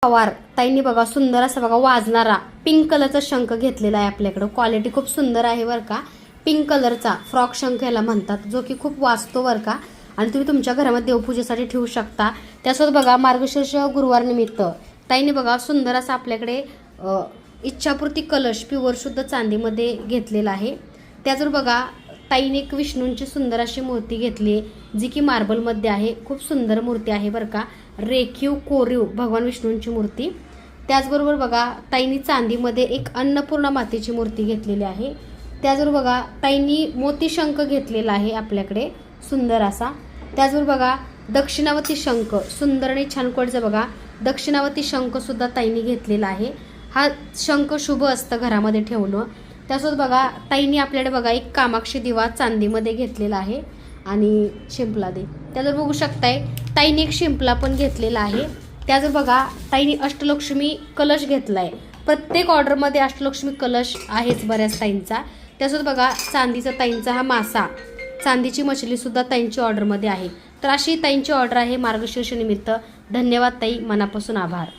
पवार ताईंनी बघा सुंदर असा बघा वाजणारा पिंक कलरचा शंख घेतलेला आहे आपल्याकडे. क्वालिटी खूप सुंदर आहे बरं का. पिंक कलरचा फ्रॉक शंख याला म्हणतात, जो की खूप वाजतो बरं का. आणि तुम्ही तुमच्या घरामध्ये देवपूजेसाठी ठेवू शकता. त्यासोबत बघा मार्गशीर्ष गुरुवार निमित्त ताईंनी बघा सुंदर असा आपल्याकडे इच्छापूर्ती कलश प्युअर शुद्ध चांदीमध्ये घेतलेला आहे. त्याचबरोबर बघा ताईने एक विष्णूंची सुंदर अशी मूर्ती घेतली, जी की मार्बलमध्ये आहे. खूप सुंदर मूर्ती आहे बरं का. रेखीव कोरीव भगवान विष्णूंची मूर्ती. त्याचबरोबर बघा ताईंनी चांदीमध्ये एक अन्नपूर्णा मातेची मूर्ती घेतलेली आहे. त्याचबरोबर बघा ताईंनी मोती शंख घेतलेला आहे आपल्याकडे सुंदर असा. त्याचबरोबर बघा दक्षिणावती शंख सुंदर आणि छान कोडचा बघा दक्षिणावती शंख सुद्धा ताईंनी घेतलेला आहे. हा शंख शुभ असतं घरामध्ये ठेवणं. त्यासोबत बघा ताईंनी आपल्याकडे बघा एक कामाक्षी दिवा चांदीमध्ये घेतलेला आहे आणि शिंपला दे. त्याजवर बघू शकताय ताईंनी एक शिंपला पण घेतलेला आहे. त्याजवर बघा ताईंनी अष्टलक्ष्मी कलश घेतलाय. प्रत्येक ऑर्डरमध्ये अष्टलक्ष्मी कलश आहेच बऱ्याच ताईंचा. त्यासोबत बघा चांदीचा ताईंचा हा मासा, चांदीची मछली सुद्धा ताईंची ऑर्डरमध्ये आहे. तर अशी ताईंची ऑर्डर आहे मार्गशीर्ष निमित्त. धन्यवाद ताई, मनापासून आभार.